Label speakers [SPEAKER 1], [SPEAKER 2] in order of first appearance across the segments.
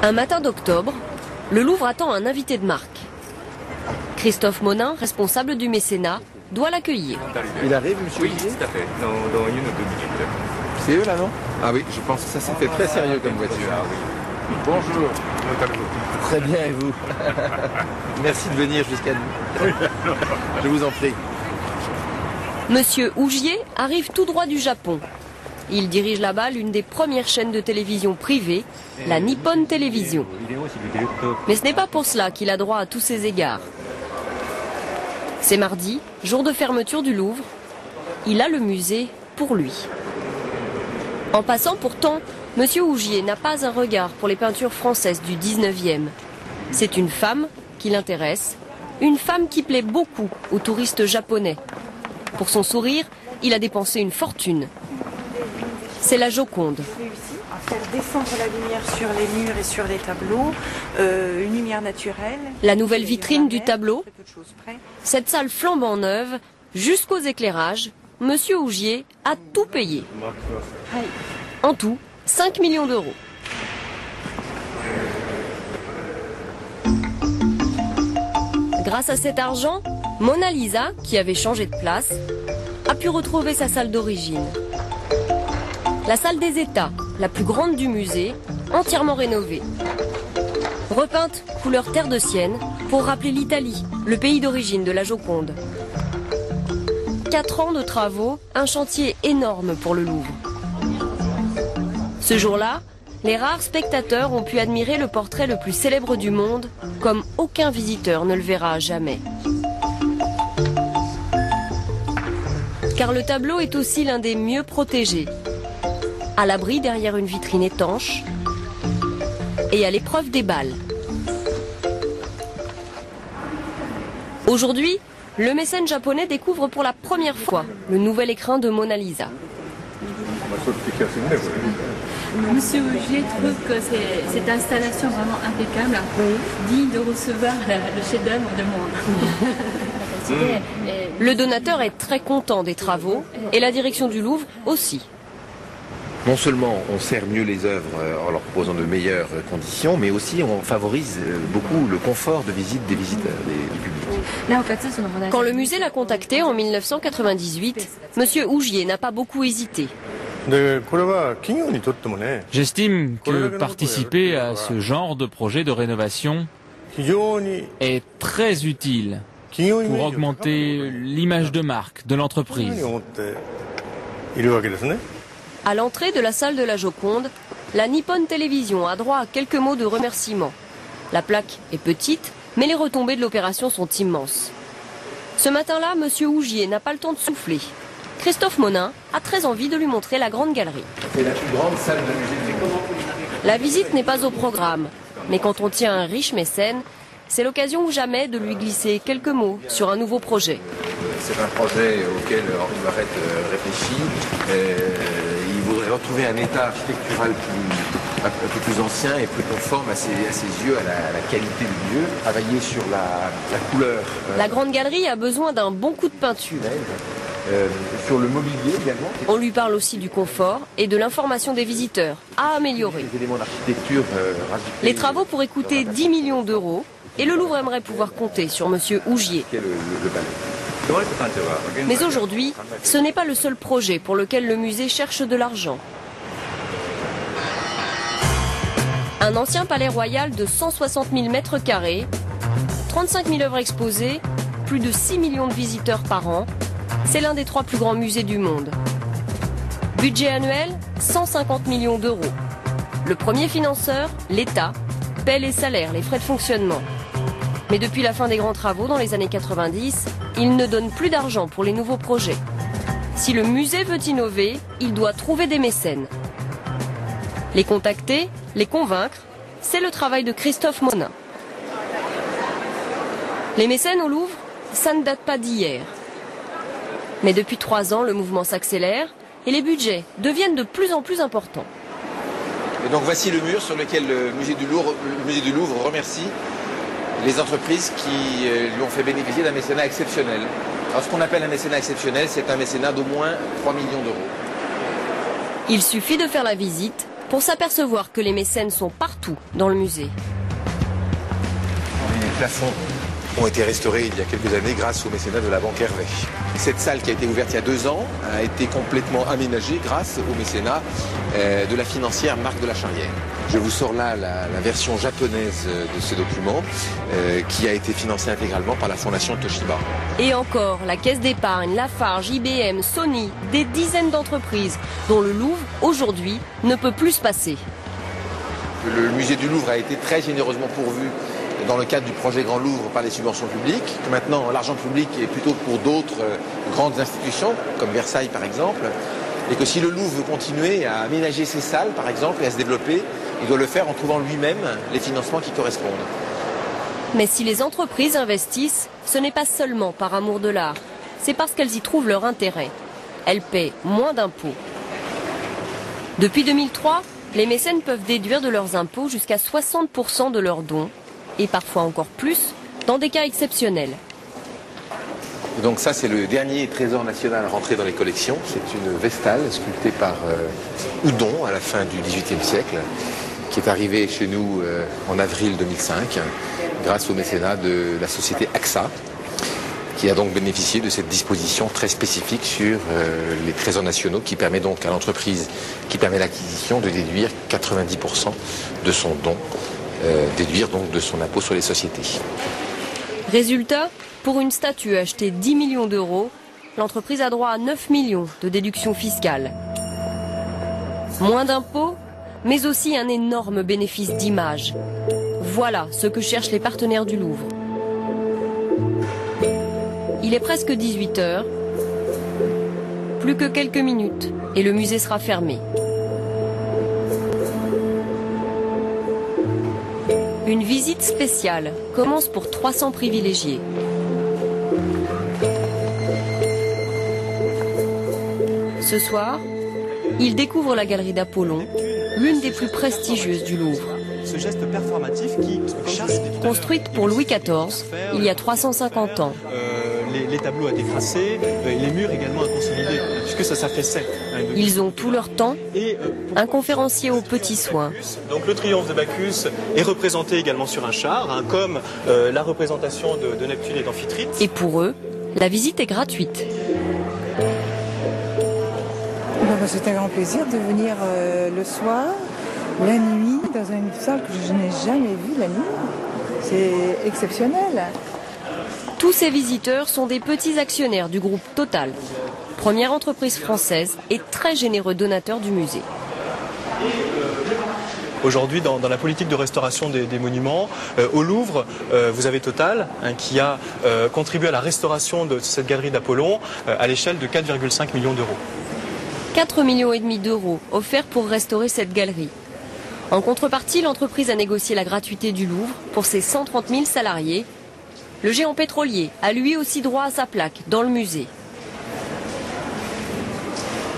[SPEAKER 1] Un matin d'octobre, le Louvre attend un invité de marque. Christophe Monin, responsable du mécénat, doit l'accueillir.
[SPEAKER 2] Il arrive, monsieur Olivier ?
[SPEAKER 3] Oui, tout à fait, dans une ou deux minutes.
[SPEAKER 2] C'est eux là, non? Ah oui, je pense que ça s'est fait très sérieux comme voiture. Bonjour. Très bien, et vous? Merci de venir jusqu'à nous. Je vous en prie.
[SPEAKER 1] Monsieur Ougier arrive tout droit du Japon. Il dirige là-bas l'une des premières chaînes de télévision privée, la Nippon Télévision. Mais ce n'est pas pour cela qu'il a droit à tous ses égards. C'est mardi, jour de fermeture du Louvre. Il a le musée pour lui. En passant pourtant, Monsieur Ougier n'a pas un regard pour les peintures françaises du 19e. C'est une femme qui l'intéresse, une femme qui plaît beaucoup aux touristes japonais. Pour son sourire, il a dépensé une fortune. C'est la Joconde.
[SPEAKER 4] À faire descendre la lumière sur les murs et sur les tableaux, une lumière naturelle.
[SPEAKER 1] La nouvelle vitrine du tableau, cette salle flambant neuve, jusqu'aux éclairages, Monsieur Ougier a tout payé. En tout, 5 millions d'euros. Grâce à cet argent, Mona Lisa, qui avait changé de place, a pu retrouver sa salle d'origine. La salle des États, la plus grande du musée, entièrement rénovée. Repeinte couleur terre de Sienne pour rappeler l'Italie, le pays d'origine de la Joconde. 4 ans de travaux, un chantier énorme pour le Louvre. Ce jour-là, les rares spectateurs ont pu admirer le portrait le plus célèbre du monde, comme aucun visiteur ne le verra jamais. Car le tableau est aussi l'un des mieux protégés, à l'abri derrière une vitrine étanche et à l'épreuve des balles. Aujourd'hui, le mécène japonais découvre pour la première fois le nouvel écrin de Mona Lisa.
[SPEAKER 5] Monsieur Ougier trouve que cette installation vraiment impeccable, digne de recevoir le chef-d'œuvre de moi.
[SPEAKER 1] Le donateur est très content des travaux et la direction du Louvre aussi.
[SPEAKER 2] Non seulement on sert mieux les œuvres en leur proposant de meilleures conditions, mais aussi on favorise beaucoup le confort de visite des visiteurs, du public.
[SPEAKER 1] Quand le musée l'a contacté en 1998, Monsieur Ougier n'a pas beaucoup hésité.
[SPEAKER 6] J'estime que participer à ce genre de projet de rénovation est très utile pour augmenter l'image de marque de l'entreprise.
[SPEAKER 1] À l'entrée de la salle de la Joconde, la Nippon Télévision a droit à quelques mots de remerciement. La plaque est petite, mais les retombées de l'opération sont immenses. Ce matin-là, Monsieur Ougier n'a pas le temps de souffler. Christophe Monin a très envie de lui montrer la grande galerie.
[SPEAKER 2] C'est la plus grande salle de musée.
[SPEAKER 1] La visite n'est pas au programme, mais quand on tient un riche mécène, c'est l'occasion ou jamais de lui glisser quelques mots sur un nouveau projet.
[SPEAKER 2] C'est un projet auquel Henri Barrette réfléchit. Il voudrait retrouver un état architectural un peu plus ancien et plus conforme à ses yeux, à la qualité du lieu. Travailler sur la couleur.
[SPEAKER 1] La grande galerie a besoin d'un bon coup de peinture.
[SPEAKER 2] Sur le mobilier également.
[SPEAKER 1] On lui parle aussi du confort et de l'information des visiteurs à améliorer.
[SPEAKER 2] Les éléments d'architecture
[SPEAKER 1] Les travaux pourraient coûter 10 millions d'euros et le Louvre aimerait pouvoir compter sur Monsieur Ougier. Mais aujourd'hui, ce n'est pas le seul projet pour lequel le musée cherche de l'argent. Un ancien palais royal de 160 000 mètres carrés, 35 000 œuvres exposées, plus de 6 millions de visiteurs par an. C'est l'un des 3 plus grands musées du monde. Budget annuel, 150 millions d'euros. Le premier financeur, l'État, paie les salaires, les frais de fonctionnement. Mais depuis la fin des grands travaux dans les années 90, il ne donne plus d'argent pour les nouveaux projets. Si le musée veut innover, il doit trouver des mécènes. Les contacter, les convaincre, c'est le travail de Christophe Monin. Les mécènes au Louvre, ça ne date pas d'hier. Mais depuis 3 ans, le mouvement s'accélère et les budgets deviennent de plus en plus importants.
[SPEAKER 2] Et donc voici le mur sur lequel le musée du Louvre remercie les entreprises qui lui ont fait bénéficier d'un mécénat exceptionnel. Alors ce qu'on appelle un mécénat exceptionnel, c'est un mécénat d'au moins 3 millions d'euros.
[SPEAKER 1] Il suffit de faire la visite pour s'apercevoir que les mécènes sont partout dans le musée.
[SPEAKER 2] Les plafonds ont été restaurés il y a quelques années grâce au mécénat de la Banque Hervé. Cette salle qui a été ouverte il y a 2 ans a été complètement aménagée grâce au mécénat de la financière Marc de la Charrière. Je vous sors là la version japonaise de ce document qui a été financée intégralement par la fondation Toshiba.
[SPEAKER 1] Et encore, la Caisse d'épargne, Lafarge, IBM, Sony, des dizaines d'entreprises dont le Louvre, aujourd'hui, ne peut plus se passer.
[SPEAKER 2] Le musée du Louvre a été très généreusement pourvu dans le cadre du projet Grand Louvre par les subventions publiques. Maintenant, l'argent public est plutôt pour d'autres grandes institutions, comme Versailles par exemple. Et que si le Louvre veut continuer à aménager ses salles, par exemple, et à se développer, il doit le faire en trouvant lui-même les financements qui correspondent.
[SPEAKER 1] Mais si les entreprises investissent, ce n'est pas seulement par amour de l'art, c'est parce qu'elles y trouvent leur intérêt. Elles paient moins d'impôts. Depuis 2003, les mécènes peuvent déduire de leurs impôts jusqu'à 60% de leurs dons, et parfois encore plus, dans des cas exceptionnels.
[SPEAKER 2] Donc ça, c'est le dernier trésor national rentré dans les collections. C'est une vestale sculptée par Houdon à la fin du XVIIIe siècle, qui est arrivée chez nous en avril 2005, grâce au mécénat de la société AXA, qui a donc bénéficié de cette disposition très spécifique sur les trésors nationaux, qui permet donc à l'entreprise qui permet l'acquisition de déduire 90% de son don, déduire donc de son impôt sur les sociétés.
[SPEAKER 1] Résultat, pour une statue achetée 10 millions d'euros, l'entreprise a droit à 9 millions de déductions fiscales. Moins d'impôts, mais aussi un énorme bénéfice d'image. Voilà ce que cherchent les partenaires du Louvre. Il est presque 18 h. Plus que quelques minutes et le musée sera fermé. Une visite spéciale commence pour 300 privilégiés. Ce soir, ils découvrent la galerie d'Apollon, l'une des plus prestigieuses du Louvre.
[SPEAKER 7] Ce geste performatif qui chasse
[SPEAKER 1] construite pour Louis XIV, il y a 350 ans.
[SPEAKER 7] Les tableaux à décrasser, les murs également à consolider, puisque ça s'affaissait.
[SPEAKER 1] Ils ont tout leur temps, un conférencier aux petits soins.
[SPEAKER 7] Donc le triomphe de Bacchus est représenté également sur un char, comme la représentation de Neptune et d'Amphitrite.
[SPEAKER 1] Et pour eux, la visite est gratuite.
[SPEAKER 8] C'est un grand plaisir de venir le soir, la nuit, dans une salle que je n'ai jamais vue la nuit. C'est exceptionnel.
[SPEAKER 1] Tous ces visiteurs sont des petits actionnaires du groupe Total, première entreprise française et très généreux donateur du musée.
[SPEAKER 7] Aujourd'hui, dans la politique de restauration des monuments, au Louvre, vous avez Total qui a contribué à la restauration de cette galerie d'Apollon à l'échelle de 4,5 millions d'euros.
[SPEAKER 1] 4,5 millions d'euros offerts pour restaurer cette galerie. En contrepartie, l'entreprise a négocié la gratuité du Louvre pour ses 130 000 salariés. Le géant pétrolier a lui aussi droit à sa plaque dans le musée.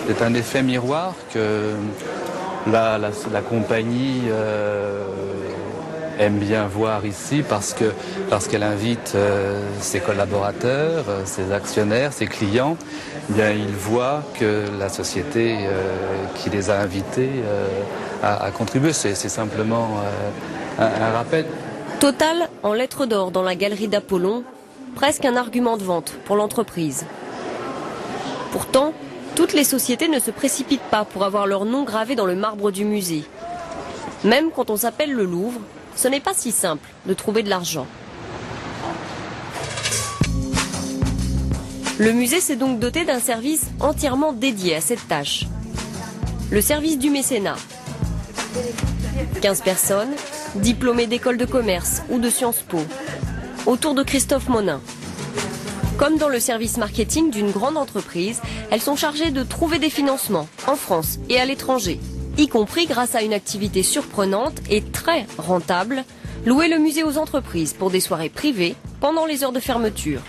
[SPEAKER 9] C'est un effet miroir que la compagnie aime bien voir ici parce qu'elle invite ses collaborateurs, ses actionnaires, ses clients. Eh bien, ils voient que la société qui les a invités a contribué. C'est simplement un rappel.
[SPEAKER 1] Total en lettres d'or dans la galerie d'Apollon, presque un argument de vente pour l'entreprise. Pourtant, toutes les sociétés ne se précipitent pas pour avoir leur nom gravé dans le marbre du musée. Même quand on s'appelle le Louvre, ce n'est pas si simple de trouver de l'argent. Le musée s'est donc doté d'un service entièrement dédié à cette tâche. Le service du mécénat. 15 personnes, diplômées d'école de commerce ou de Sciences Po, autour de Christophe Monin. Comme dans le service marketing d'une grande entreprise, elles sont chargées de trouver des financements en France et à l'étranger, y compris grâce à une activité surprenante et très rentable, louer le musée aux entreprises pour des soirées privées pendant les heures de fermeture.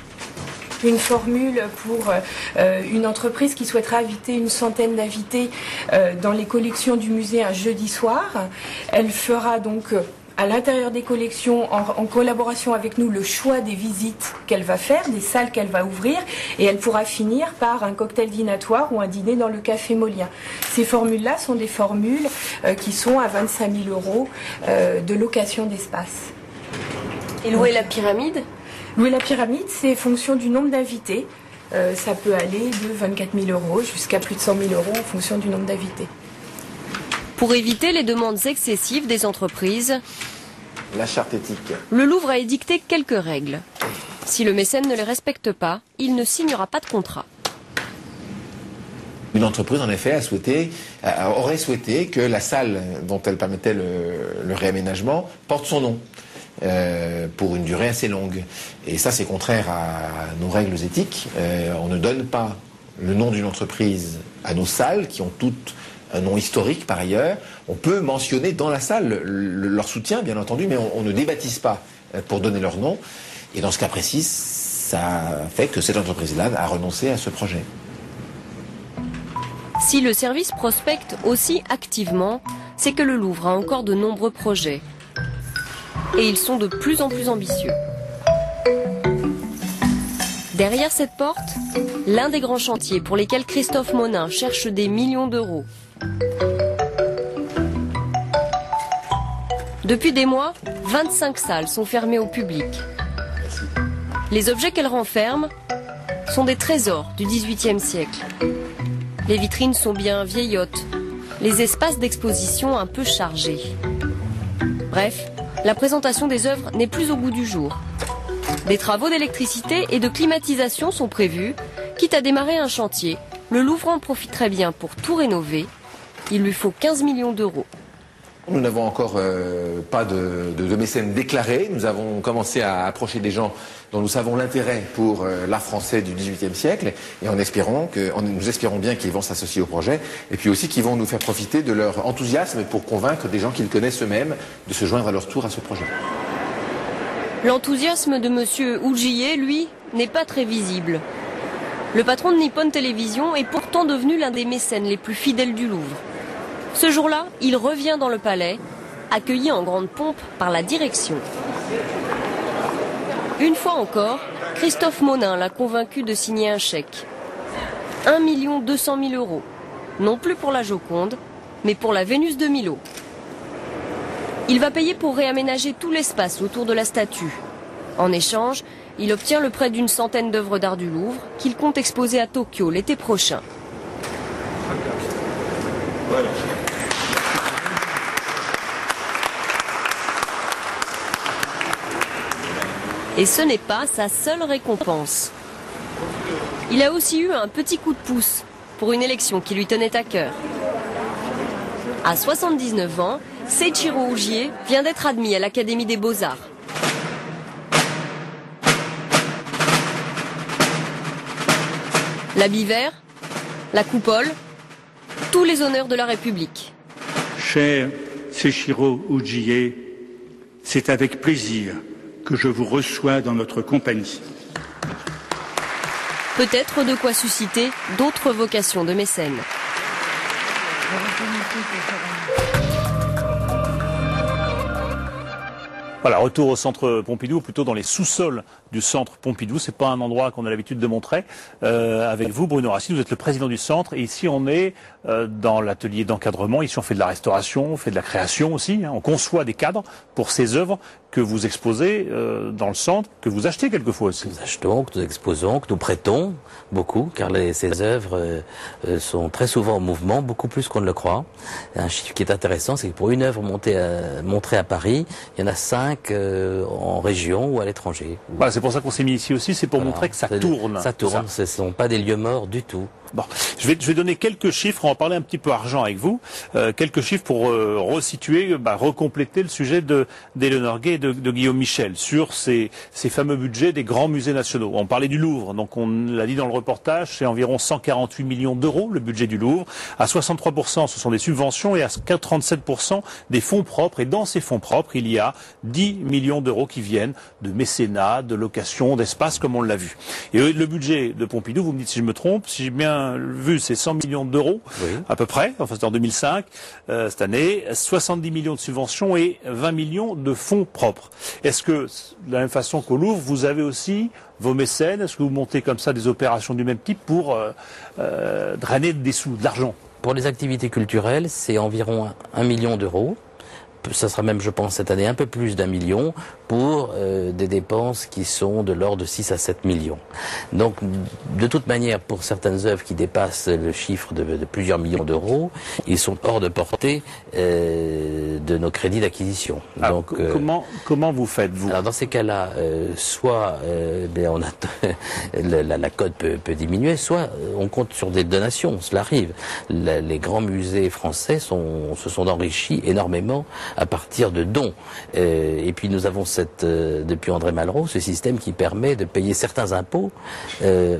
[SPEAKER 10] Une formule pour une entreprise qui souhaiterait inviter une centaine d'invités dans les collections du musée un jeudi soir. Elle fera donc à l'intérieur des collections, en collaboration avec nous, le choix des visites qu'elle va faire, des salles qu'elle va ouvrir, et elle pourra finir par un cocktail dînatoire ou un dîner dans le café Molien. Ces formules-là sont des formules qui sont à 25 000 € de location d'espace.
[SPEAKER 1] Et louer la pyramide?
[SPEAKER 10] Louer la pyramide, c'est fonction du nombre d'invités. Ça peut aller de 24 000 € jusqu'à plus de 100 000 € en fonction du nombre d'invités.
[SPEAKER 1] Pour éviter les demandes excessives des entreprises,
[SPEAKER 2] la charte éthique.
[SPEAKER 1] Le Louvre a édicté quelques règles. Si le mécène ne les respecte pas, il ne signera pas de contrat.
[SPEAKER 2] Une entreprise, en effet, aurait souhaité que la salle dont elle permettait le réaménagement porte son nom pour une durée assez longue. Et ça, c'est contraire à nos règles éthiques. On ne donne pas le nom d'une entreprise à nos salles, qui ont toutes un nom historique par ailleurs. On peut mentionner dans la salle leur soutien, bien entendu, mais on ne débaptise pas pour donner leur nom. Et dans ce cas précis, ça fait que cette entreprise-là a renoncé à ce projet.
[SPEAKER 1] Si le service prospecte aussi activement, c'est que le Louvre a encore de nombreux projets. Et ils sont de plus en plus ambitieux. Derrière cette porte, l'un des grands chantiers pour lesquels Christophe Monin cherche des millions d'euros. Depuis des mois, 25 salles sont fermées au public. Les objets qu'elles renferment sont des trésors du XVIIIe siècle. Les vitrines sont bien vieillottes, les espaces d'exposition un peu chargés. Bref, la présentation des œuvres n'est plus au goût du jour. Des travaux d'électricité et de climatisation sont prévus. Quitte à démarrer un chantier, le Louvre en profiterait bien pour tout rénover. Il lui faut 15 millions d'euros.
[SPEAKER 2] Nous n'avons encore pas de mécènes déclarés. Nous avons commencé à approcher des gens dont nous savons l'intérêt pour l'art français du XVIIIe siècle, et nous espérons bien qu'ils vont s'associer au projet, et puis aussi qu'ils vont nous faire profiter de leur enthousiasme pour convaincre des gens qu'ils connaissent eux-mêmes de se joindre à leur tour à ce projet.
[SPEAKER 1] L'enthousiasme de M. Ougillet, lui, n'est pas très visible. Le patron de Nippon Télévision est pourtant devenu l'un des mécènes les plus fidèles du Louvre. Ce jour-là, il revient dans le palais, accueilli en grande pompe par la direction. Une fois encore, Christophe Monin l'a convaincu de signer un chèque. 1 200 000 €. Non plus pour la Joconde, mais pour la Vénus de Milo. Il va payer pour réaménager tout l'espace autour de la statue. En échange, il obtient le prêt d'une centaine d'œuvres d'art du Louvre qu'il compte exposer à Tokyo l'été prochain.
[SPEAKER 2] Voilà.
[SPEAKER 1] Et ce n'est pas sa seule récompense. Il a aussi eu un petit coup de pouce pour une élection qui lui tenait à cœur. À 79 ans, Seiichiro Ogier vient d'être admis à l'Académie des Beaux-Arts. L'habit vert, la coupole, tous les honneurs de la République.
[SPEAKER 11] Cher Seiichiro Ogier, c'est avec plaisir que je vous reçois dans notre compagnie.
[SPEAKER 1] Peut-être de quoi susciter d'autres vocations de mécène.
[SPEAKER 12] Voilà, retour au centre Pompidou, plutôt dans les sous-sols du centre Pompidou. C'est pas un endroit qu'on a l'habitude de montrer. Avec vous, Bruno Racine, vous êtes le président du centre. Et ici, on est dans l'atelier d'encadrement. Ici, on fait de la restauration, on fait de la création aussi. On conçoit des cadres pour ces œuvres que vous exposez dans le centre, que vous achetez quelquefois aussi.
[SPEAKER 13] Nous achetons, que nous exposons, que nous prêtons beaucoup, car ces œuvres sont très souvent en mouvement, beaucoup plus qu'on ne le croit. Un chiffre qui est intéressant, c'est que pour une œuvre montrée à Paris, il y en a 5 en région ou à l'étranger.
[SPEAKER 12] Voilà, c'est pour ça qu'on s'est mis ici aussi, c'est pour montrer que ça tourne.
[SPEAKER 13] Ça tourne, ce ne sont pas des lieux morts du tout.
[SPEAKER 12] Bon, je vais donner quelques chiffres, on va parler un petit peu argent avec vous, quelques chiffres pour resituer, recompléter le sujet d'Éléonore Gay et de Guillaume Michel sur ces fameux budgets des grands musées nationaux. On parlait du Louvre, donc on l'a dit dans le reportage, c'est environ 148 millions d'euros le budget du Louvre. À 63%, ce sont des subventions et à 37% des fonds propres. Et dans ces fonds propres, il y a 10 millions d'euros qui viennent de mécénat, de location, d'espace, comme on l'a vu. Et le budget de Pompidou, vous me dites si je me trompe, si j'ai bien bien vu, c'est 100 millions d'euros à peu près, enfin c'est en 2005, cette année, 70 millions de subventions et 20 millions de fonds propres. Est-ce que, de la même façon qu'au Louvre, vous avez aussi vos mécènes? Est-ce que vous montez comme ça des opérations du même type pour drainer des sous, de l'argent?
[SPEAKER 13] Pour les activités culturelles, c'est environ 1 million d'euros. Ça sera même, je pense, cette année un peu plus d'1 million pour des dépenses qui sont de l'ordre de 6 à 7 millions. Donc, de toute manière, pour certaines œuvres qui dépassent le chiffre de plusieurs millions d'euros, ils sont hors de portée de nos crédits d'acquisition.
[SPEAKER 12] Donc, comment vous faites, vous?
[SPEAKER 13] Alors, dans ces cas-là, soit on a la cote peut diminuer, soit on compte sur des donations. Cela arrive. Les grands musées français se sont enrichis énormément à partir de dons. Et puis nous avons depuis André Malraux, ce système qui permet de payer certains impôts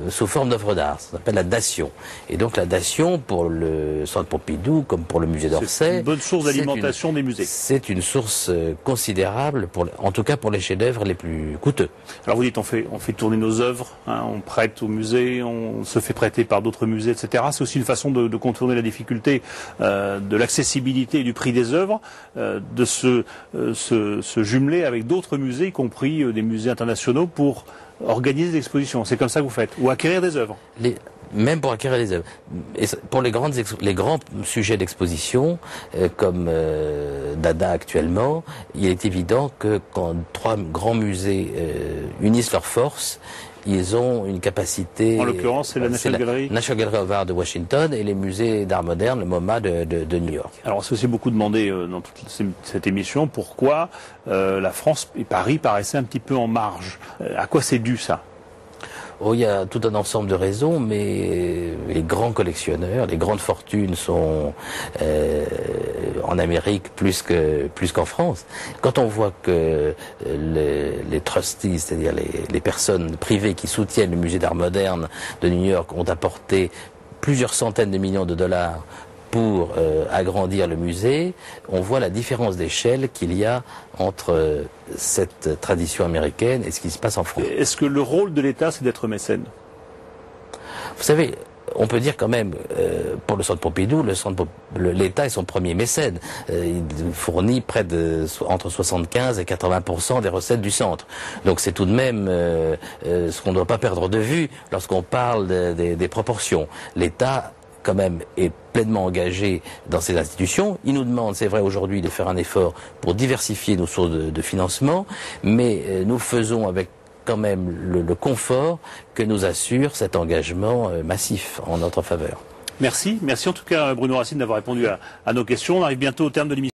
[SPEAKER 13] sous forme d'œuvres d'art. Ça s'appelle la dation. Et donc la dation pour le Centre Pompidou, comme pour le musée d'Orsay,
[SPEAKER 12] c'est une bonne source d'alimentation des musées.
[SPEAKER 13] C'est une source considérable, en tout cas pour les chefs-d'œuvre les plus coûteux.
[SPEAKER 12] Alors vous dites, on fait tourner nos œuvres, hein, on prête au musée, on se fait prêter par d'autres musées, etc. C'est aussi une façon de contourner la difficulté de l'accessibilité et du prix des œuvres, de se jumeler avec d'autres musées, y compris des musées internationaux, pour organiser des expositions. C'est comme ça que vous faites. Ou acquérir des œuvres.
[SPEAKER 13] Même pour acquérir des œuvres. Et pour les grands sujets d'exposition, comme Dada actuellement, il est évident que quand 3 grands musées unissent leurs forces, ils ont une capacité...
[SPEAKER 12] En l'occurrence, c'est la National Gallery.
[SPEAKER 13] National Gallery of Art de Washington et les musées d'art moderne, le MoMA de New York.
[SPEAKER 12] Alors, c'est aussi beaucoup demandé dans toute cette émission, pourquoi la France et Paris paraissaient un petit peu en marge. À quoi c'est dû, ça?
[SPEAKER 13] Oh, il y a tout un ensemble de raisons, mais les grands collectionneurs, les grandes fortunes sont en Amérique plus qu'en France. Quand on voit que les trustees, c'est-à-dire les personnes privées qui soutiennent le musée d'art moderne de New York, ont apporté plusieurs centaines de millions de dollars pour agrandir le musée, on voit la différence d'échelle qu'il y a entre cette tradition américaine et ce qui se passe en France.
[SPEAKER 12] Est-ce que le rôle de l'État, c'est d'être mécène?
[SPEAKER 13] Vous savez, on peut dire quand même, pour le Centre Pompidou, l'État est son premier mécène. Il fournit entre 75 et 80% des recettes du centre. Donc c'est tout de même ce qu'on ne doit pas perdre de vue lorsqu'on parle des proportions. L'État quand même est pleinement engagé dans ces institutions. Il nous demande, c'est vrai aujourd'hui, de faire un effort pour diversifier nos sources de financement, mais nous faisons avec quand même le confort que nous assure cet engagement massif en notre faveur.
[SPEAKER 12] Merci en tout cas Bruno Racine d'avoir répondu à nos questions. On arrive bientôt au terme de l'émission.